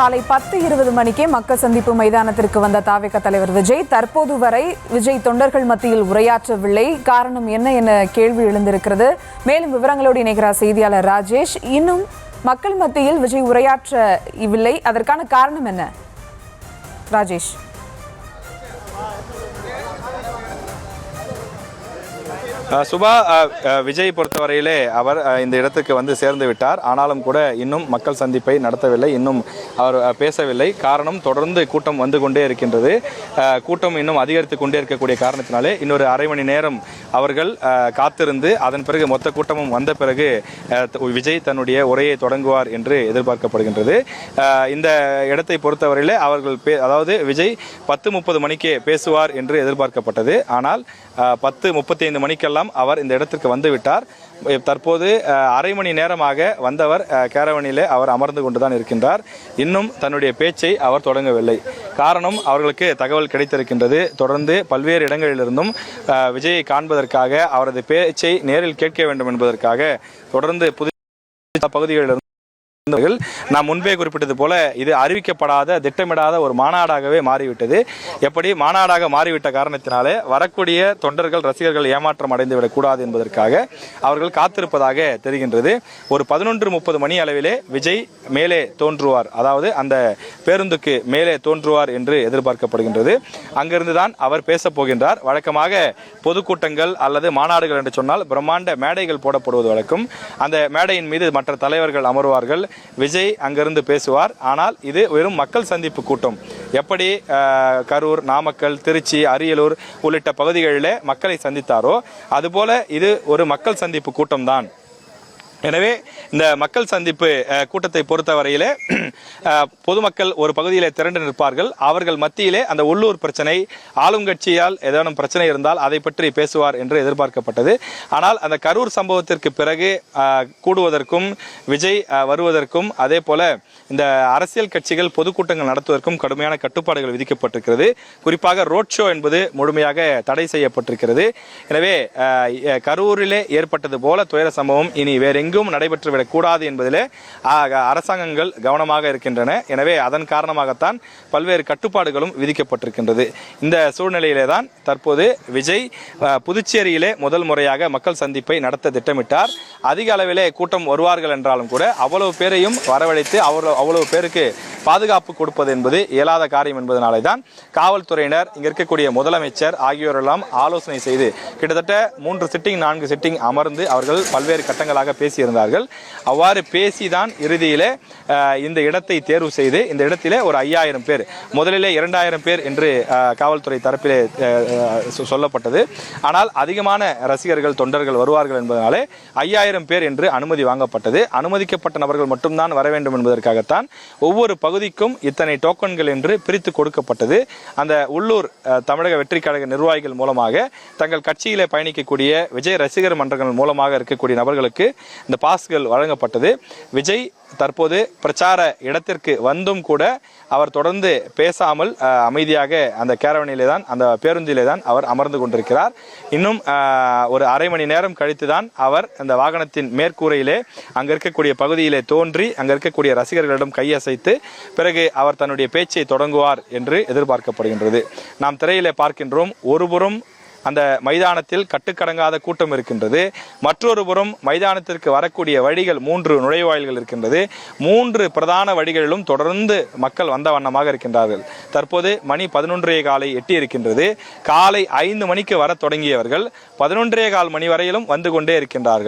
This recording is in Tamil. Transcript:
காலை 10:20 மணிக்கே மக்கள் சந்திப்பு மைதானத்திற்கு வந்த தாவேக தலைவர் விஜய் தற்போது வரை விஜய் தொண்டர்கள் மத்தியில் உரையாற்றவில்லை. காரணம் என்ன என கேள்வி எழுந்திருக்கிறது. மேலும் விவரங்களோடு இணைகிறார் செய்தியாளர் ராஜேஷ். இன்னும் மக்கள் மத்தியில் விஜய் உரையாற்றவில்லை, அதற்கான காரணம் என்ன ராஜேஷ்? சுபா, விஜய் பொறுத்தவரையிலே அவர் இந்த இடத்துக்கு வந்து சேர்ந்து விட்டார். ஆனாலும் கூட இன்னும் மக்கள் சந்திப்பை நடத்தவில்லை, இன்னும் அவர் பேசவில்லை. காரணம், தொடர்ந்து கூட்டம் வந்து கொண்டே இருக்கின்றது. கூட்டம் இன்னும் அதிகரித்து கொண்டே இருக்கக்கூடிய காரணத்தினாலே இன்னொரு அரை மணி நேரம் அவர்கள் காத்திருந்து அதன் பிறகு மொத்த கூட்டமும் வந்த பிறகு விஜய் தன்னுடைய உரையை தொடங்குவார் என்று எதிர்பார்க்கப்படுகின்றது. இந்த இடத்தை பொறுத்தவரையிலே அவர்கள் அதாவது விஜய் 10:30 மணிக்கே பேசுவார் என்று எதிர்பார்க்கப்பட்டது. ஆனால் 10:35 மணிக்கெல்லாம் அவர் இந்த இடத்திற்கு வந்துவிட்டார். தற்போது அரை மணி நேரமாக வந்தவர் கேரவனிலே அவர் அமர்ந்து கொண்டுதான் இருக்கின்றார். இன்னும் தன்னுடைய பேச்சை அவர் தொடங்கவில்லை. காரணம், அவர்களுக்கு தகவல் கிடைத்திருக்கின்றது. தொடர்ந்து பல்வேறு இடங்களிலிருந்தும் விஜயை காண்பதற்காக, அவரது பேச்சை நேரில் கேட்க வேண்டும் என்பதற்காக தொடர்ந்து புதிய பகுதிகளிலிருந்து நான் முன்பே குறிப்பிட்டது போல இது அறிவிக்கப்படாத, திட்டமிடாத ஒரு மாநாடாகவே மாறிவிட்டது. எப்படி மாநாடாக மாறிவிட்ட காரணத்தினாலே வரக்கூடிய தொண்டர்கள், ரசிகர்கள் ஏமாற்றம் அடைந்துவிடக் கூடாது என்பதற்காக அவர்கள் காத்திருப்பதாக தெரிகின்றது. ஒரு 11:30 மணி அளவிலே விஜய் மேலே தோன்றுவார், அதாவது அந்த பேருந்துக்கு மேலே தோன்றுவார் என்று எதிர்பார்க்கப்படுகின்றது. அங்கிருந்துதான் அவர் பேச போகின்றார். வழக்கமாக பொதுக்கூட்டங்கள் அல்லது மாநாடுகள் என்று சொன்னால் பிரம்மாண்ட மேடைகள் போடப்படுவது வழக்கம். அந்த மேடையின் மீது மற்ற தலைவர்கள் அமர்வார்கள், விஜய் அங்கிருந்து பேசுவார். ஆனால் இது வெறும் மக்கள் சந்திப்பு கூட்டம். எப்படி கரூர், நாமக்கல், திருச்சி, அரியலூர் உள்ளிட்ட பகுதிகளிலே மக்களை சந்தித்தாரோ அதுபோல இது ஒரு மக்கள் சந்திப்பு கூட்டம்தான். எனவே இந்த மக்கள் சந்திப்பு கூட்டத்தை பொறுத்தவரையிலே பொதுமக்கள் ஒரு பகுதியிலே திரண்டு நிற்பார்கள். அவர்கள் மத்தியிலே அந்த உள்ளூர் பிரச்சனை, ஆளுங்கட்சியால் ஏதேனும் பிரச்சனை இருந்தால் அதை பற்றி பேசுவார் என்று எதிர்பார்க்கப்பட்டது. ஆனால் அந்த கரூர் சம்பவத்திற்கு பிறகு கூடுவதற்கும், விஜய் வருவதற்கும், அதே போல இந்த அரசியல் கட்சிகள் பொதுக்கூட்டங்கள் நடத்துவதற்கும் கடுமையான கட்டுப்பாடுகள் விதிக்கப்பட்டிருக்கிறது. குறிப்பாக ரோட் ஷோ என்பது முழுமையாக தடை செய்யப்பட்டிருக்கிறது. எனவே கரூரிலே ஏற்பட்டது போல துயர சம்பவம் இனி வேற எங்கும் நடைபெற்றுவிடக் கூடாது என்பதிலே அரசாங்கங்கள் கவனமாக இருக்கின்றன. எனவே அதன் காரணமாகத்தான் பல்வேறு கட்டுப்பாடுகளும் விதிக்கப்பட்டிருக்கின்றது. இந்த சூழ்நிலையிலே தான் தற்போது விஜய் புதுச்சேரியிலே முதல் முறையாக மக்கள் சந்திப்பை நடத்த திட்டமிட்டார். அதிக அளவிலே கூட்டம் வருவார்கள் என்றாலும் கூட அவ்வளவு பேரையும் வரவழைத்து அவ்வளவு பேருக்கு பாதுகாப்பு கொடுப்பது என்பது இயலாத காரியம் என்பதனாலே தான் காவல்துறையினர், இங்க இருக்கக்கூடிய முதலமைச்சர் ஆகியோரெல்லாம் ஆலோசனை செய்து கிட்டத்தட்ட 3 சிட்டிங் 4 சிட்டிங் அமர்ந்து அவர்கள் பல்வேறு கட்டங்களாக பேசியிருந்தார்கள். அவ்வாறு பேசிதான் இறுதியிலே இந்த இடத்தை தேர்வு செய்து இந்த இடத்திலே ஒரு 5000 பேர், முதலிலே 2000 பேர் என்று காவல்துறை தரப்பிலே சொல்லப்பட்டது. ஆனால் அதிகமான ரசிகர்கள், தொண்டர்கள் வருவார்கள் என்பதனாலே 5000 பேர் என்று அனுமதி வாங்கப்பட்டது. அனுமதிக்கப்பட்ட நபர்கள் மட்டும்தான் வர வேண்டும் என்பதற்காகத்தான் ஒவ்வொரு பகுதிக்கும் இத்தனை டோக்கன்கள் என்று பிரித்து கொடுக்கப்பட்டது. அந்த உள்ளூர் தமிழக வெற்றி கழக நிர்வாகிகள் மூலமாக தங்கள் கட்சியிலே பயணிக்கக்கூடிய விஜய் ரசிகர் மன்றங்கள் மூலமாக இருக்கக்கூடிய நபர்களுக்கு இந்த பாஸ்கள் வழங்கப்பட்டது. விஜய் தற்போது பிரச்சார இடத்திற்கு வந்தும் கூட அவர் தொடர்ந்து பேசாமல் அமைதியாக அந்த கேரவனிலே தான், அந்த பேருந்திலே தான் அவர் அமர்ந்து கொண்டிருக்கிறார். இன்னும் ஒரு அரை மணி நேரம் கழித்துதான் அவர் அந்த வாகனத்தின் மேற்கூரையிலே அங்க இருக்கக்கூடிய பகுதியிலே தோன்றி அங்க இருக்கக்கூடிய ரசிகர்களிடம் கையசைத்து பிறகு அவர் தன்னுடைய பேச்சை தொடங்குவார் என்று எதிர்பார்க்கப்படுகின்றது. நாம் திரையிலே பார்க்கின்றோம், ஒருபுறம் அந்த மைதானத்தில் கட்டுக்கடங்காத கூட்டம் இருக்கின்றது, மற்றொரு புறம் மைதானத்திற்கு வரக்கூடிய வழிகள் 3 நுழைவாயில்கள் இருக்கின்றது. 3 பிரதான வழிகளிலும் தொடர்ந்து மக்கள் வந்த வண்ணமாக இருக்கின்றார்கள். தற்போது மணி 11:15 எட்டி இருக்கின்றது. காலை 5 மணிக்கு வர தொடங்கியவர்கள் 11:15 மணி வரையிலும் வந்து கொண்டே இருக்கின்றார்கள்.